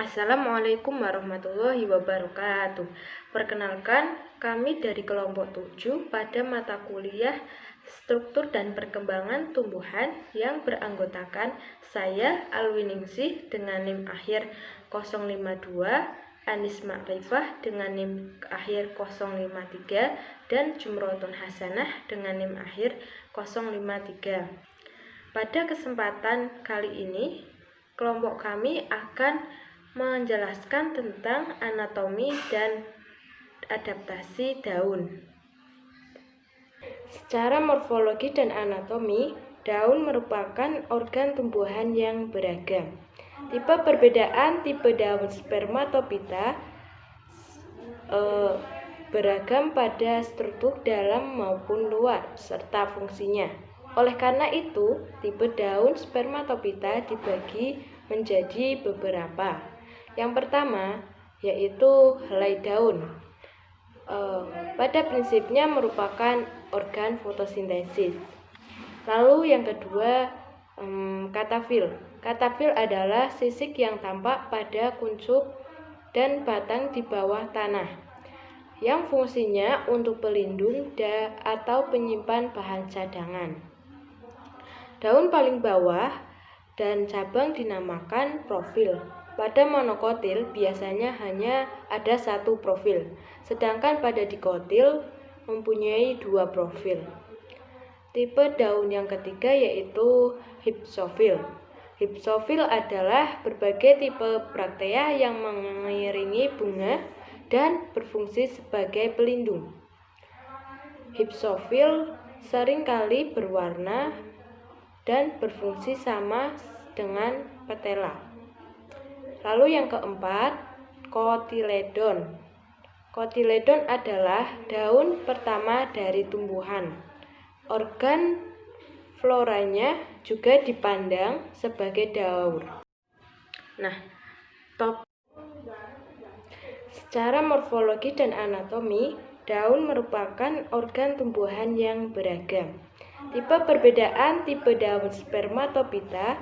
Assalamualaikum warahmatullahi wabarakatuh. Perkenalkan, kami dari kelompok 7 pada mata kuliah Struktur dan Perkembangan Tumbuhan yang beranggotakan saya Alwiningsih dengan NIM akhir 052, Anis Makrifah dengan NIM akhir 053, dan Jumrotun Hasanah dengan NIM akhir 053. Pada kesempatan kali ini, kelompok kami akan menjelaskan tentang anatomi dan adaptasi daun. Secara morfologi dan anatomi, daun merupakan organ tumbuhan yang beragam. Tipe perbedaan tipe daun spermatopita beragam pada struktur dalam maupun luar serta fungsinya. Oleh karena itu, tipe daun spermatopita dibagi menjadi beberapa. Yang pertama yaitu helai daun. Pada prinsipnya merupakan organ fotosintesis. Lalu yang kedua katafil. Katafil adalah sisik yang tampak pada kuncup dan batang di bawah tanah, yang fungsinya untuk pelindung atau penyimpan bahan cadangan. Daun paling bawah dan cabang dinamakan profil. Pada monokotil biasanya hanya ada satu profil, sedangkan pada dikotil mempunyai dua profil. Tipe daun yang ketiga yaitu hypsofil. Hypsofil adalah berbagai tipe braktea yang mengiringi bunga dan berfungsi sebagai pelindung. Hypsofil seringkali berwarna dan berfungsi sama dengan petela. Lalu yang keempat, kotiledon. Kotiledon adalah daun pertama dari tumbuhan. Organ floranya juga dipandang sebagai daur. Secara morfologi dan anatomi, daun merupakan organ tumbuhan yang beragam. Tipe perbedaan tipe daun spermatopita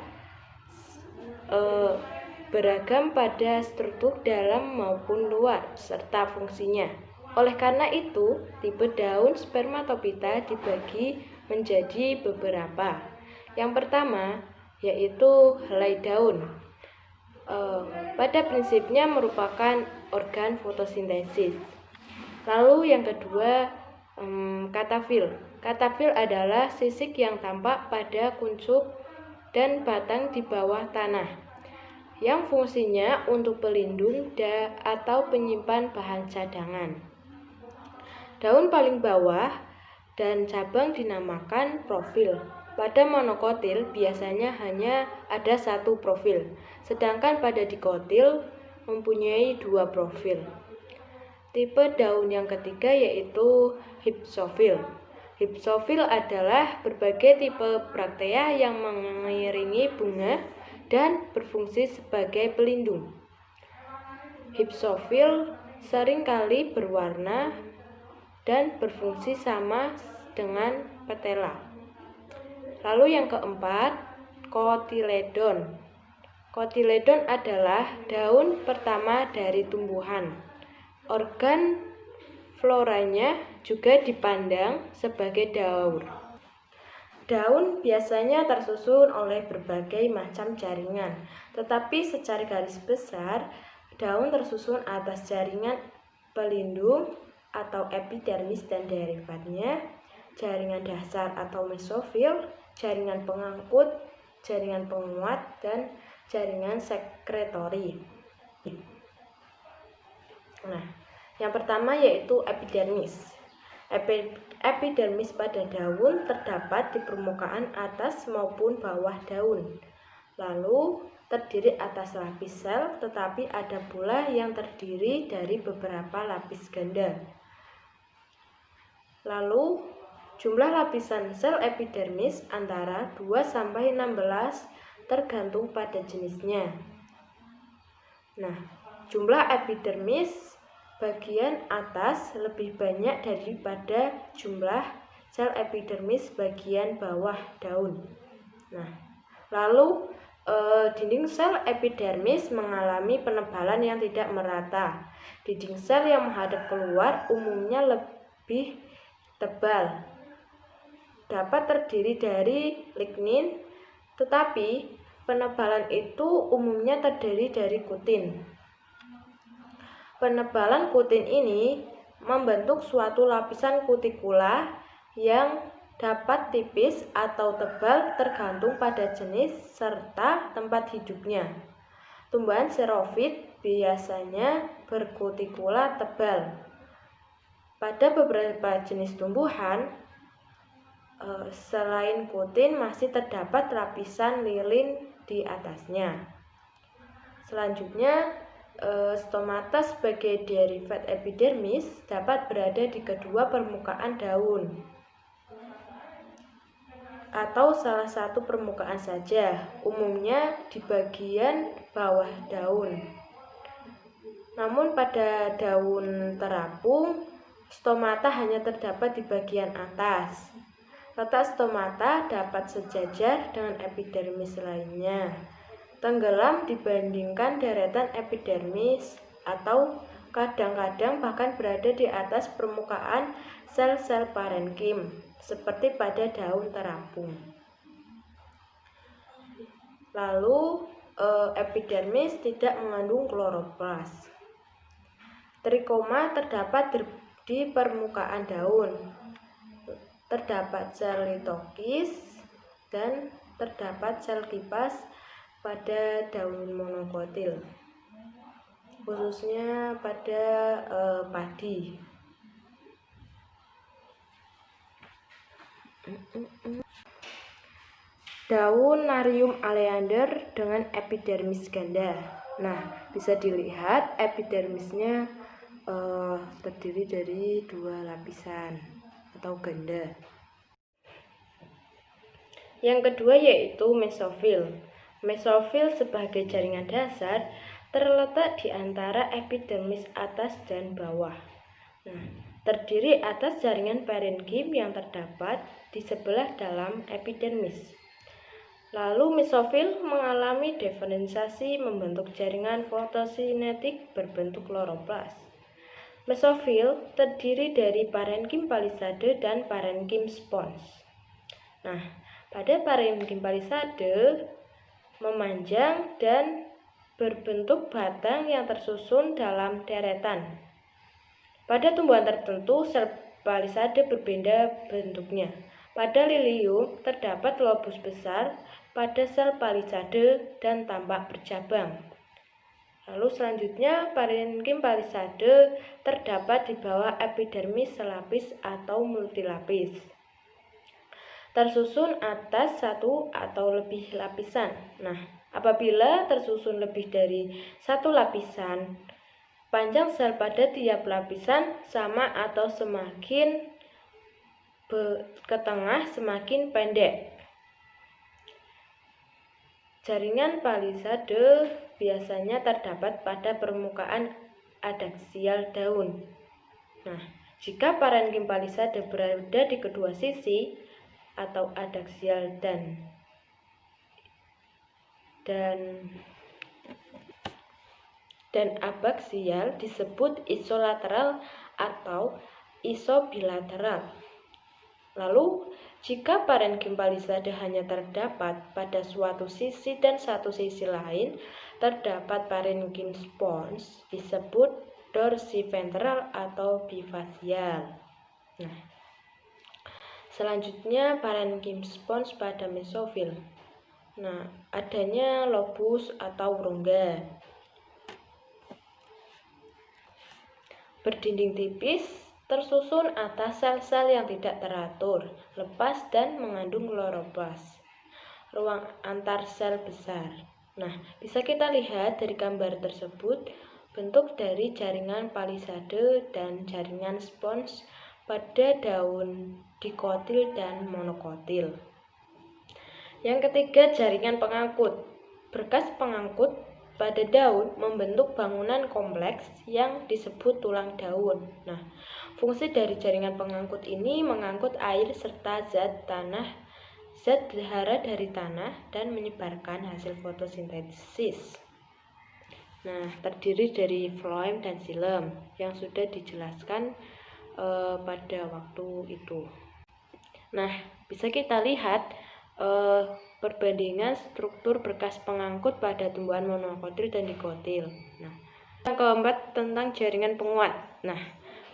beragam pada struktur dalam maupun luar serta fungsinya. Oleh karena itu, tipe daun spermatopita dibagi menjadi beberapa. Yang pertama yaitu helai daun. Pada prinsipnya merupakan organ fotosintesis. Lalu yang kedua katafil. Katafil adalah sisik yang tampak pada kuncup dan batang di bawah tanah, yang fungsinya untuk pelindung atau penyimpan bahan cadangan. Daun paling bawah dan cabang dinamakan profil. Pada monokotil biasanya hanya ada satu profil, sedangkan pada dikotil mempunyai dua profil. Tipe daun yang ketiga yaitu hypsofil. Hypsofil adalah berbagai tipe braktea yang mengiringi bunga dan berfungsi sebagai pelindung. Hypsofil seringkali berwarna dan berfungsi sama dengan petela. Lalu yang keempat, kotiledon. Kotiledon adalah daun pertama dari tumbuhan. Organ floranya juga dipandang sebagai daur. Daun biasanya tersusun oleh berbagai macam jaringan, tetapi secara garis besar, daun tersusun atas jaringan pelindung atau epidermis dan derivatnya, jaringan dasar atau mesofil, jaringan pengangkut, jaringan penguat, dan jaringan sekretori. Yang pertama yaitu epidermis. Epidermis pada daun terdapat di permukaan atas maupun bawah daun. Lalu terdiri atas lapis sel, tetapi ada pula yang terdiri dari beberapa lapis ganda. Lalu jumlah lapisan sel epidermis antara 2-16 tergantung pada jenisnya. Jumlah epidermis bagian atas lebih banyak daripada jumlah sel epidermis bagian bawah daun. Lalu Dinding sel epidermis mengalami penebalan yang tidak merata. Dinding sel yang menghadap keluar umumnya lebih tebal. Dapat terdiri dari lignin, tetapi penebalan itu umumnya terdiri dari kutin. Penebalan kutin ini membentuk suatu lapisan kutikula yang dapat tipis atau tebal tergantung pada jenis serta tempat hidupnya. Tumbuhan xerofit biasanya berkutikula tebal. Pada beberapa jenis tumbuhan, selain kutin masih terdapat lapisan lilin di atasnya. Selanjutnya, stomata sebagai derivat epidermis dapat berada di kedua permukaan daun atau salah satu permukaan saja, umumnya di bagian bawah daun. Namun pada daun terapung, stomata hanya terdapat di bagian atas. Letak stomata dapat sejajar dengan epidermis lainnya, tenggelam dibandingkan deretan epidermis, atau kadang-kadang bahkan berada di atas permukaan sel-sel parenkim, seperti pada daun terapung. Lalu, epidermis tidak mengandung kloroplas. Trikoma terdapat di permukaan daun. Terdapat sel litokis dan terdapat sel kipas pada daun monokotil, khususnya pada padi. Daun Narium oleander dengan epidermis ganda. Nah, bisa dilihat epidermisnya terdiri dari dua lapisan atau ganda. Yang kedua yaitu mesofil. Mesofil sebagai jaringan dasar terletak di antara epidermis atas dan bawah. Nah, terdiri atas jaringan parenkim yang terdapat di sebelah dalam epidermis. Lalu mesofil mengalami diferensiasi membentuk jaringan fotosinetik berbentuk kloroplas. Mesofil terdiri dari parenkim palisade dan parenkim spons. Nah, pada parenkim palisade memanjang dan berbentuk batang yang tersusun dalam deretan. Pada tumbuhan tertentu, sel palisade berbeda bentuknya. Pada lilium terdapat lobus besar pada sel palisade dan tampak bercabang. Lalu selanjutnya, parenkim palisade terdapat di bawah epidermis selapis atau multilapis, tersusun atas satu atau lebih lapisan. Nah, apabila tersusun lebih dari satu lapisan, panjang sel pada tiap lapisan sama atau semakin ke tengah semakin pendek. Jaringan palisade biasanya terdapat pada permukaan adaksial daun. Nah, jika parenkim palisade berada di kedua sisi atau adaksial dan abaksial disebut isolateral atau isobilateral. Lalu, jika parenkim palisade hanya terdapat pada suatu sisi dan satu sisi lain terdapat parenkim spons, disebut dorsiventral atau bifasial. Nah, selanjutnya parenkim spons pada mesofil. Nah, adanya lobus atau rongga, berdinding tipis, tersusun atas sel-sel yang tidak teratur, lepas dan mengandung kloroplas. Ruang antar sel besar. Nah, bisa kita lihat dari gambar tersebut bentuk dari jaringan palisade dan jaringan spons pada daun dikotil dan monokotil. Yang ketiga, jaringan pengangkut. Berkas pengangkut pada daun membentuk bangunan kompleks yang disebut tulang daun. Nah, fungsi dari jaringan pengangkut ini mengangkut air serta zat tanah zat hara dari tanah dan menyebarkan hasil fotosintesis. Nah, terdiri dari floem dan xilem yang sudah dijelaskan pada waktu itu. Nah, bisa kita lihat perbandingan struktur berkas pengangkut pada tumbuhan monokotil dan dikotil. Nah, yang keempat tentang jaringan penguat. Nah,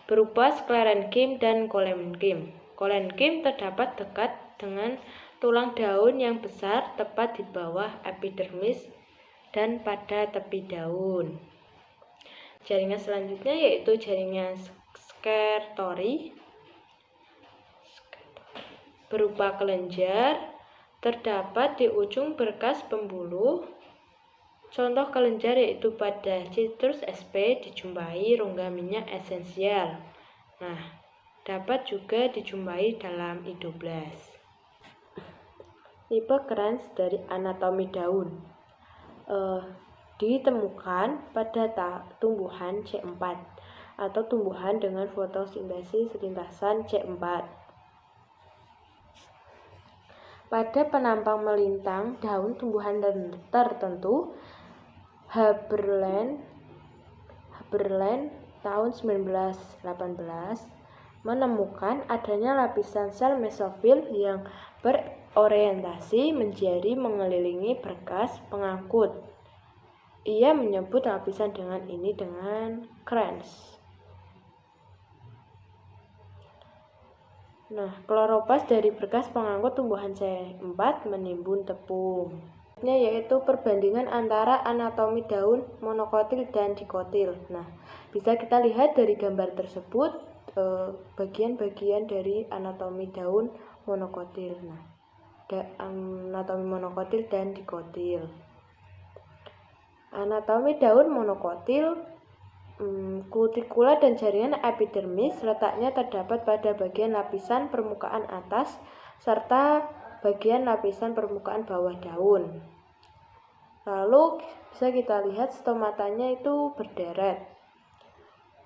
berupa sklerenkim dan kolenkim. Kolenkim terdapat dekat dengan tulang daun yang besar tepat di bawah epidermis dan pada tepi daun. Jaringan selanjutnya yaitu jaringan skertori berupa kelenjar terdapat di ujung berkas pembuluh. Contoh kelenjar yaitu pada Citrus sp dijumpai rongga minyak esensial. Nah, dapat juga dijumpai dalam idoblas. Tipe krans dari anatomi daun ditemukan pada tumbuhan C4 atau tumbuhan dengan fotosintesis lintasan C4. Pada penampang melintang daun tumbuhan tertentu, Haberland tahun 1918 menemukan adanya lapisan sel mesofil yang berorientasi menjadi mengelilingi berkas pengangkut. Ia menyebut lapisan dengan ini dengan krans. Nah, kloroplast dari berkas pengangkut tumbuhan C4 menimbun tepung. Yaitu perbandingan antara anatomi daun monokotil dan dikotil. Nah, bisa kita lihat dari gambar tersebut bagian-bagian dari anatomi daun monokotil. Nah, anatomi monokotil dan dikotil. Anatomi daun monokotil, kutikula dan jaringan epidermis letaknya terdapat pada bagian lapisan permukaan atas serta bagian lapisan permukaan bawah daun. Lalu bisa kita lihat stomatanya itu berderet.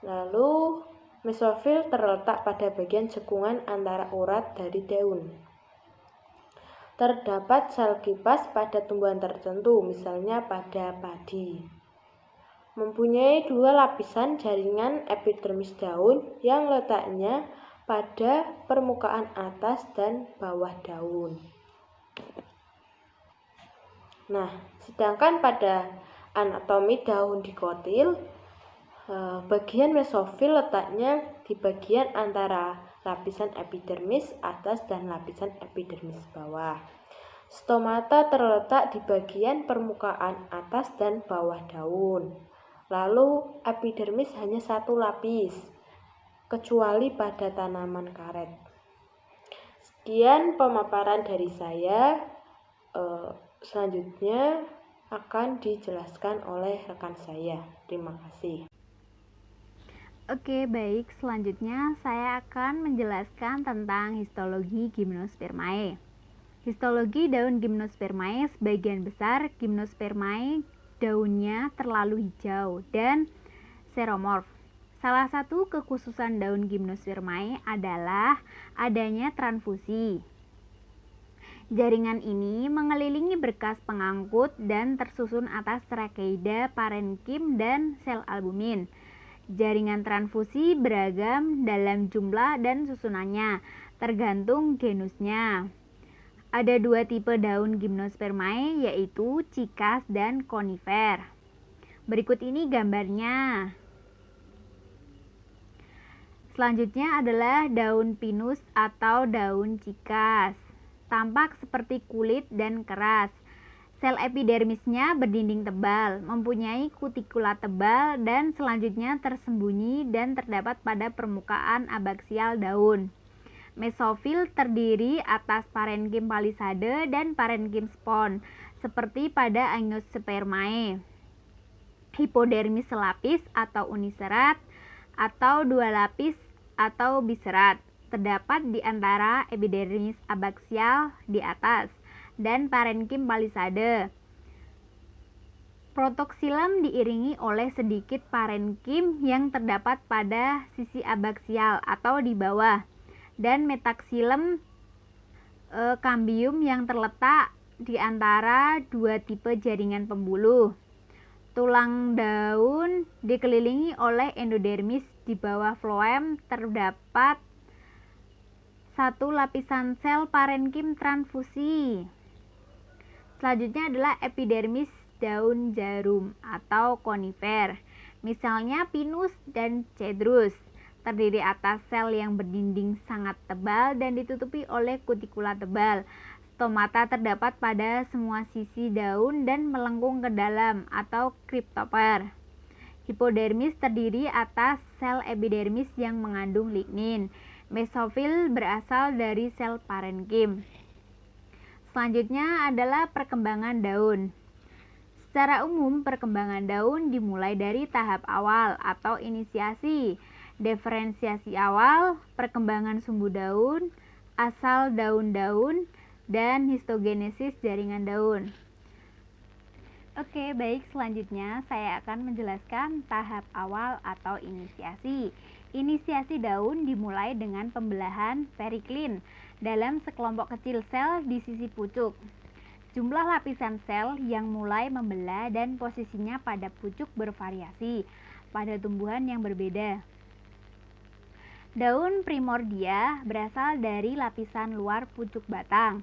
Lalu mesofil terletak pada bagian cekungan antara urat dari daun. Terdapat sel kipas pada tumbuhan tertentu, misalnya pada padi. Mempunyai dua lapisan jaringan epidermis daun yang letaknya pada permukaan atas dan bawah daun. Nah, sedangkan pada anatomi daun dikotil, bagian mesofil letaknya di bagian antara lapisan epidermis atas dan lapisan epidermis bawah. Stomata terletak di bagian permukaan atas dan bawah daun. Lalu epidermis hanya satu lapis, kecuali pada tanaman karet. Sekian pemaparan dari saya. Selanjutnya akan dijelaskan oleh rekan saya. Terima kasih. Oke, baik. Selanjutnya saya akan menjelaskan tentang histologi Gymnospermae. Histologi daun Gymnospermae, sebagian besar Gymnospermae daunnya terlalu hijau dan xeromorf. Salah satu kekhususan daun Gymnospermae adalah adanya transfusi. Jaringan ini mengelilingi berkas pengangkut dan tersusun atas trakeida, parenkim, dan sel albumin. Jaringan transfusi beragam dalam jumlah dan susunannya, tergantung genusnya. Ada dua tipe daun Gymnospermae, yaitu cikas dan konifer. Berikut ini gambarnya. Selanjutnya adalah daun pinus atau daun cikas. Tampak seperti kulit dan keras. Sel epidermisnya berdinding tebal, mempunyai kutikula tebal, dan selanjutnya tersembunyi dan terdapat pada permukaan abaksial daun. Mesofil terdiri atas parenkim palisade dan parenkim spon, seperti pada Angiospermae. Hipodermis selapis atau uniserat, atau dua lapis atau biserat, terdapat di antara epidermis abaksial di atas dan parenkim palisade. Protoxilem diiringi oleh sedikit parenkim yang terdapat pada sisi abaksial atau di bawah, dan metaxilem kambium yang terletak di antara dua tipe jaringan pembuluh. Tulang daun dikelilingi oleh endodermis. Di bawah floem terdapat satu lapisan sel parenkim transfusi. Selanjutnya adalah epidermis daun jarum atau konifer. Misalnya pinus dan cedrus. Terdiri atas sel yang berdinding sangat tebal dan ditutupi oleh kutikula tebal. Stomata terdapat pada semua sisi daun dan melengkung ke dalam atau cryptoper. Hipodermis terdiri atas sel epidermis yang mengandung lignin. Mesofil berasal dari sel parenkim. Selanjutnya adalah perkembangan daun. Secara umum, perkembangan daun dimulai dari tahap awal atau inisiasi, diferensiasi awal, perkembangan sumbu daun, asal daun-daun, dan histogenesis jaringan daun. Oke, baik, selanjutnya saya akan menjelaskan tahap awal atau inisiasi. Inisiasi daun dimulai dengan pembelahan periklin dalam sekelompok kecil sel di sisi pucuk. Jumlah lapisan sel yang mulai membelah dan posisinya pada pucuk bervariasi pada tumbuhan yang berbeda. Daun primordia berasal dari lapisan luar pucuk batang.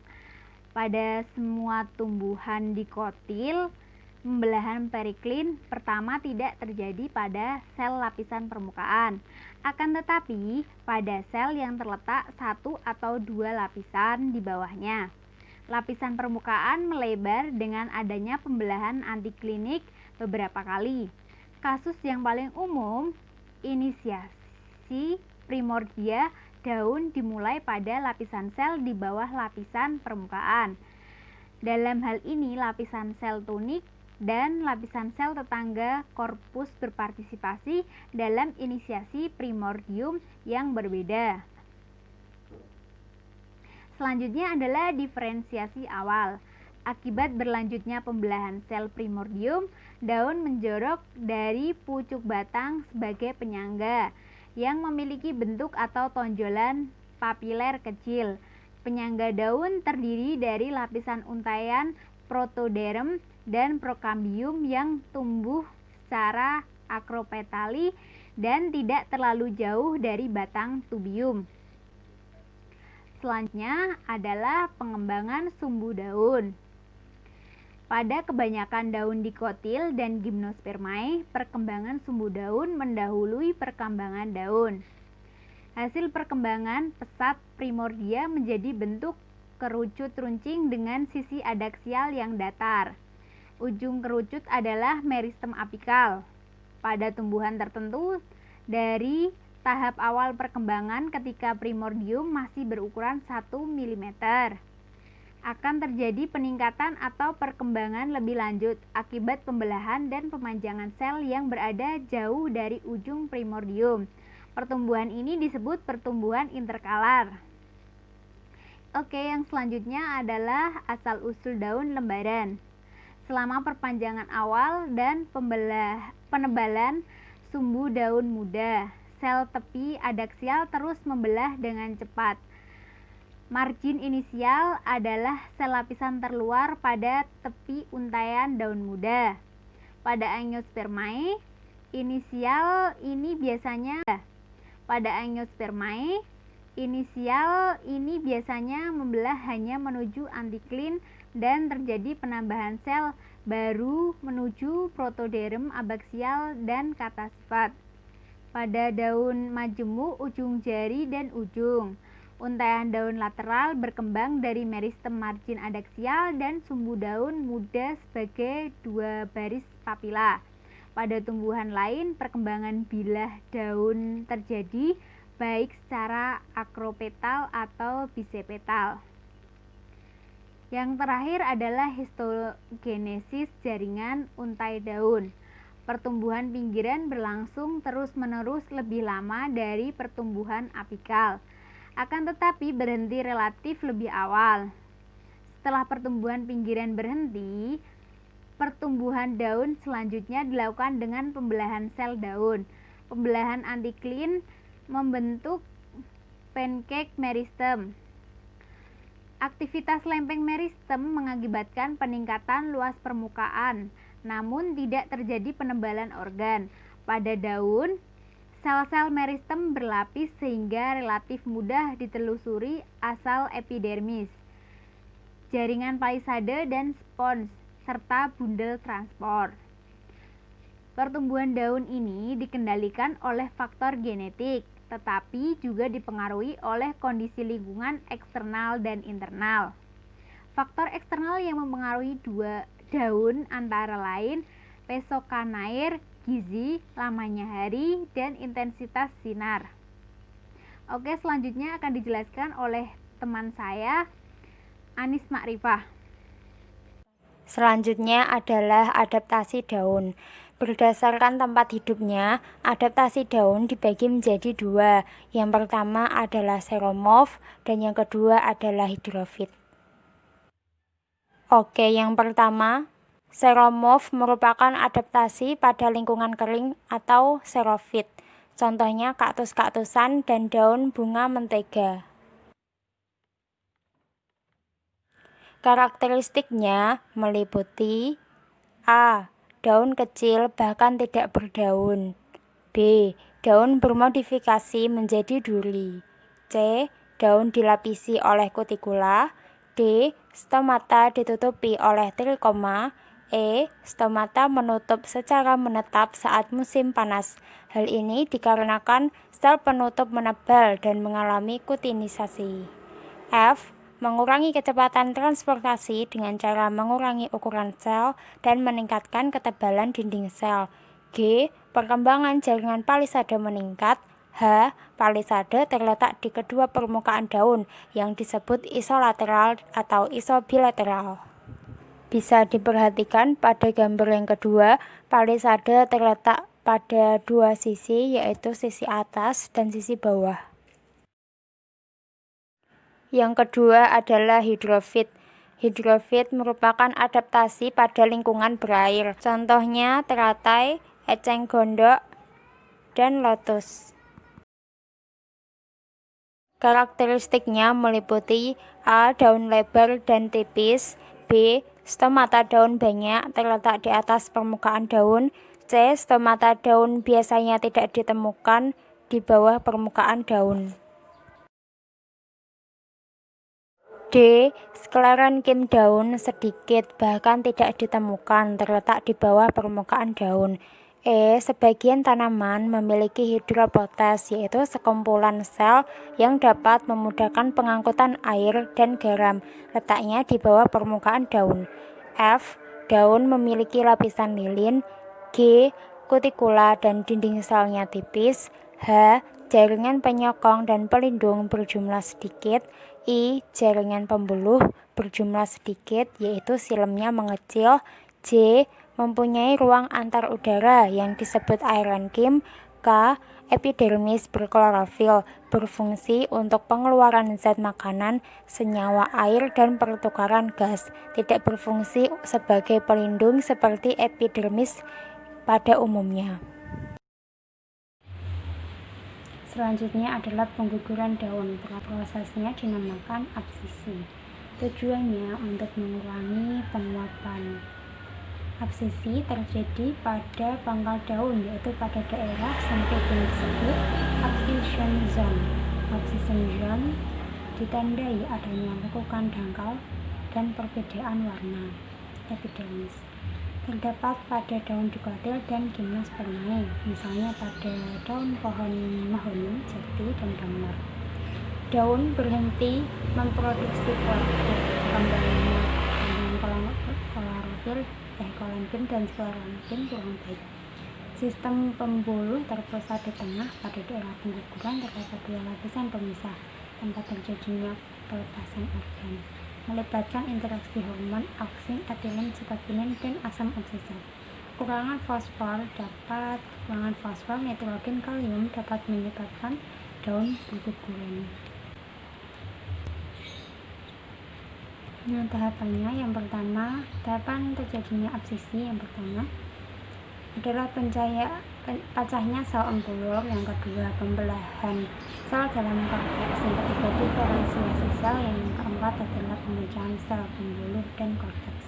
Pada semua tumbuhan dikotil, pembelahan periklin pertama tidak terjadi pada sel lapisan permukaan, akan tetapi pada sel yang terletak satu atau dua lapisan di bawahnya. Lapisan permukaan melebar dengan adanya pembelahan antiklinik beberapa kali. Kasus yang paling umum, inisiasi primordia daun dimulai pada lapisan sel di bawah lapisan permukaan. Dalam hal ini, lapisan sel tunik dan lapisan sel tetangga korpus berpartisipasi dalam inisiasi primordium yang berbeda. Selanjutnya adalah diferensiasi awal. Akibat berlanjutnya pembelahan sel primordium, daun menjorok dari pucuk batang sebagai penyangga yang memiliki bentuk atau tonjolan papiler kecil. Penyangga daun terdiri dari lapisan untaian protoderm dan prokambium yang tumbuh secara akropetali dan tidak terlalu jauh dari batang tubium. Selanjutnya adalah pengembangan sumbu daun. Pada kebanyakan daun dikotil dan gimnospermae, perkembangan sumbu daun mendahului perkembangan daun. Hasil perkembangan pesat primordia menjadi bentuk kerucut runcing dengan sisi adaksial yang datar. Ujung kerucut adalah meristem apikal. Pada tumbuhan tertentu, dari tahap awal perkembangan ketika primordium masih berukuran 1 mm, akan terjadi peningkatan atau perkembangan lebih lanjut akibat pembelahan dan pemanjangan sel yang berada jauh dari ujung primordium. Pertumbuhan ini disebut pertumbuhan interkalar. Oke, yang selanjutnya adalah asal-usul daun lembaran. Selama perpanjangan awal dan penebalan sumbu daun muda, sel tepi adaksial terus membelah dengan cepat. Margin inisial adalah sel lapisan terluar pada tepi untaian daun muda. Pada Angiospermae, inisial ini membelah hanya menuju antiklin dan terjadi penambahan sel baru menuju protoderm abaksial dan kata sifat. Pada daun majemuk ujung jari dan ujung, untaian daun lateral berkembang dari meristem margin adaksial dan sumbu daun muda sebagai dua baris papila. Pada tumbuhan lain, perkembangan bilah daun terjadi baik secara akropetal atau bisepetal. Yang terakhir adalah histogenesis jaringan untai daun. Pertumbuhan pinggiran berlangsung terus-menerus lebih lama dari pertumbuhan apikal, akan tetapi berhenti relatif lebih awal. Setelah pertumbuhan pinggiran berhenti, pertumbuhan daun selanjutnya dilakukan dengan pembelahan sel daun. Pembelahan antiklin membentuk pancake meristem. Aktivitas lempeng meristem mengakibatkan peningkatan luas permukaan, namun tidak terjadi penebalan organ. Pada daun, sel-sel meristem berlapis sehingga relatif mudah ditelusuri asal epidermis, jaringan palisade dan spons, serta bundel transport. Pertumbuhan daun ini dikendalikan oleh faktor genetik, tetapi juga dipengaruhi oleh kondisi lingkungan eksternal dan internal. Faktor eksternal yang mempengaruhi daun antara lain pesokanair, gizi, lamanya hari, dan intensitas sinar. Oke, selanjutnya akan dijelaskan oleh teman saya, Anis Makrifah. Selanjutnya adalah adaptasi daun. Berdasarkan tempat hidupnya, adaptasi daun dibagi menjadi dua. Yang pertama adalah seromorf dan yang kedua adalah hidrofit. Oke, yang pertama, seromorf merupakan adaptasi pada lingkungan kering atau xerofit. Contohnya kaktus-kaktusan dan daun bunga mentega. Karakteristiknya meliputi A. Daun kecil bahkan tidak berdaun. B. Daun bermodifikasi menjadi duri. C. Daun dilapisi oleh kutikula. D. Stomata ditutupi oleh trikoma. E. Stomata menutup secara menetap saat musim panas. Hal ini dikarenakan sel penutup menebal dan mengalami kutinisasi. F. Mengurangi kecepatan transportasi dengan cara mengurangi ukuran sel dan meningkatkan ketebalan dinding sel. G. Perkembangan jaringan palisade meningkat. H. Palisade terletak di kedua permukaan daun yang disebut isolateral atau isobilateral. Bisa diperhatikan pada gambar yang kedua, palisade terletak pada dua sisi, yaitu sisi atas dan sisi bawah. Yang kedua adalah hidrofit. Hidrofit merupakan adaptasi pada lingkungan berair. Contohnya teratai, eceng gondok, dan lotus. Karakteristiknya meliputi A. Daun lebar dan tipis. B. Stomata daun banyak terletak di atas permukaan daun. C. Stomata daun biasanya tidak ditemukan di bawah permukaan daun. D. Sklerenkim daun sedikit bahkan tidak ditemukan terletak di bawah permukaan daun. E. Sebagian tanaman memiliki hidropotas, yaitu sekumpulan sel yang dapat memudahkan pengangkutan air dan garam, letaknya di bawah permukaan daun. F. Daun memiliki lapisan lilin. G. Kutikula dan dinding selnya tipis. H. Jaringan penyokong dan pelindung berjumlah sedikit. I. Jaringan pembuluh berjumlah sedikit, yaitu silemnya mengecil. J. Mempunyai ruang antar udara yang disebut aerenkim. K. Epidermis berklorofil, berfungsi untuk pengeluaran zat makanan, senyawa air, dan pertukaran gas. Tidak berfungsi sebagai pelindung seperti epidermis pada umumnya. Selanjutnya adalah pengguguran daun. Prosesnya dinamakan absisi. Tujuannya untuk mengurangi penguapan. Absisi terjadi pada pangkal daun, yaitu pada daerah sempit yang disebut abscission zone. Abscission zone ditandai adanya lekukan dangkal dan perbedaan warna epidermis. Terdapat pada daun dikotil dan gimnospermae, misalnya pada daun pohon mahoni, jati, dan damar. Daun berhenti memproduksi klorofil, kembangnya kolenkin dan sklerenkim kurang baik. Sistem pembuluh terpusat di tengah. Pada daerah pengguguran terdapat dua lapisan pemisah tempat terjadinya pelepasan organ, melibatkan interaksi hormon auksin, etilen, sitokinin, dan asam oksisat. Kekurangan fosfor, nitrogen, kalium dapat menyebabkan daun berguguran. Nah, tahapannya yang pertama, tahapan terjadinya absisi yang pertama, adalah pecahnya sel empulur, yang kedua pembelahan sel dalam korteks, yang ketiga diferensiasi sel, yang keempat adalah pemecahan sel pembuluh dan korteks.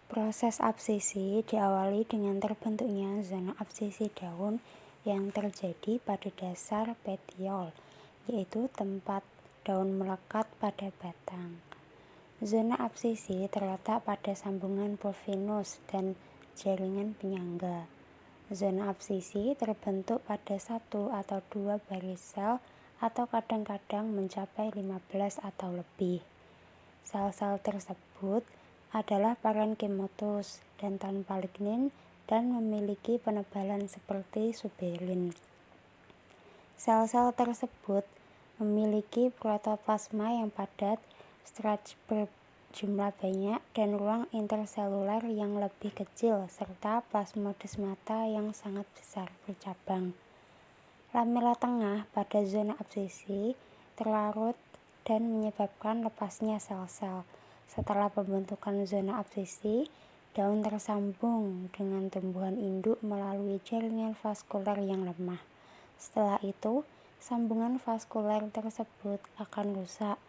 Proses absisi diawali dengan terbentuknya zona absisi daun yang terjadi pada dasar petiol, yaitu tempat daun melekat pada batang. Zona absisi terletak pada sambungan pulvinus dan jaringan penyangga. Zona absisi terbentuk pada 1 atau 2 baris sel atau kadang-kadang mencapai 15 atau lebih. Sel-sel tersebut adalah parenkimotus dan tanpa lignin dan memiliki penebalan seperti subelin. Sel-sel tersebut memiliki protoplasma yang padat, starch berjumlah banyak, dan ruang interseluler yang lebih kecil, serta plasmodesmata yang sangat besar bercabang. Lamela tengah pada zona absisi terlarut dan menyebabkan lepasnya sel-sel. Setelah pembentukan zona absisi, daun tersambung dengan tumbuhan induk melalui jaringan vaskuler yang lemah. Setelah itu, sambungan vaskuler tersebut akan rusak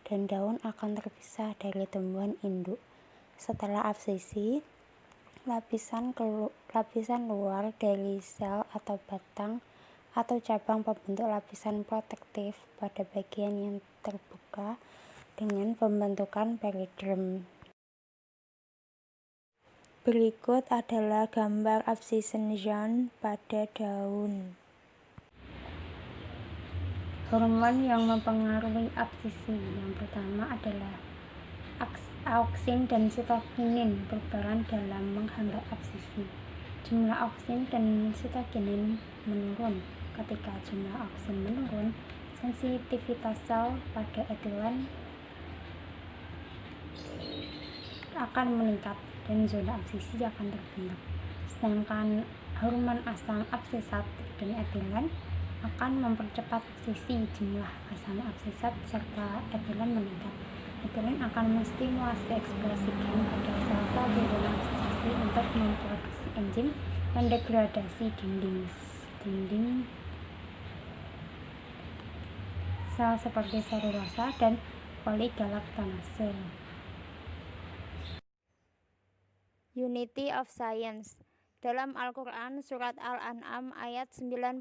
dan daun akan terpisah dari tumbuhan induk. Setelah absisi, lapisan luar dari sel atau batang atau cabang pembentuk lapisan protektif pada bagian yang terbuka dengan pembentukan periderm. Berikut adalah gambar abscission zone pada daun. Hormon yang mempengaruhi absisi yang pertama adalah auksin dan sitokinin berperan dalam menghambat absisi. Jumlah auksin dan sitokinin menurun. Ketika jumlah auksin menurun, sensitivitas sel pada etilen akan meningkat dan zona absisi akan terbentuk. Sedangkan hormon asam absisat dan etilen akan mempercepat absisi. Jumlah asam absisat serta etilen meningkat. Etilen akan menstimulasi ekspresi gen pada sel-sel di zona absisi untuk memproduksi enzim pendegradasi dinding sel seperti selulosa dan poligalaktonase. Unity of Science. Dalam Al-Quran Surat Al-An'am ayat 99,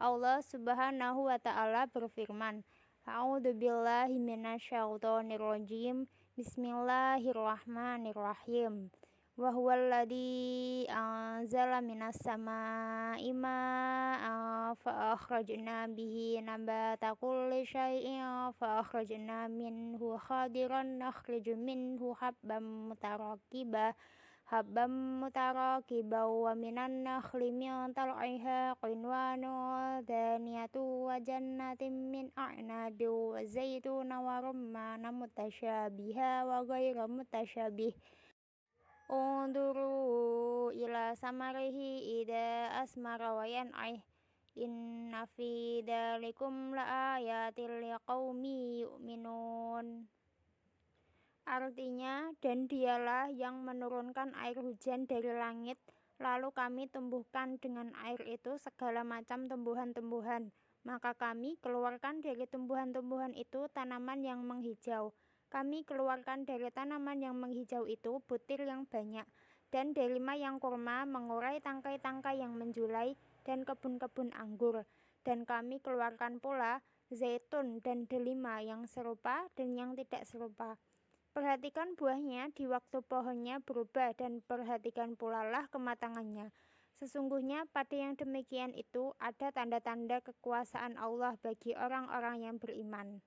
Allah Subhanahu wa Ta'ala berfirman, A'udzubillahi minasyaitonirrajim. Bismillahirrahmanirrahim. Wa huwallazi anzala minas samaa'i maa'an fa akhrajna bihi nabata kulli syai'in fa akhrajna minhu khadiran nakhriju minhu habban mutarakiba wa minan nakhli min tal'iha qinwanun daniyatu wa jannatin min a'nabi wa zaituna wa rumman mutasyabiha wa ghairu mutasyabih. Unduru ila samarihi ida asmara wa yan'ih. Inna fi dzalikum laayatil liqaumi yu'minun. Artinya, dan dialah yang menurunkan air hujan dari langit, lalu kami tumbuhkan dengan air itu segala macam tumbuhan-tumbuhan. Maka kami keluarkan dari tumbuhan-tumbuhan itu tanaman yang menghijau. Kami keluarkan dari tanaman yang menghijau itu butir yang banyak, dan delima yang kurma mengurai tangkai-tangkai yang menjulai, dan kebun-kebun anggur. Dan kami keluarkan pula zaitun dan delima yang serupa dan yang tidak serupa. Perhatikan buahnya di waktu pohonnya berubah, dan perhatikan pula lah kematangannya. Sesungguhnya pada yang demikian itu ada tanda-tanda kekuasaan Allah bagi orang-orang yang beriman.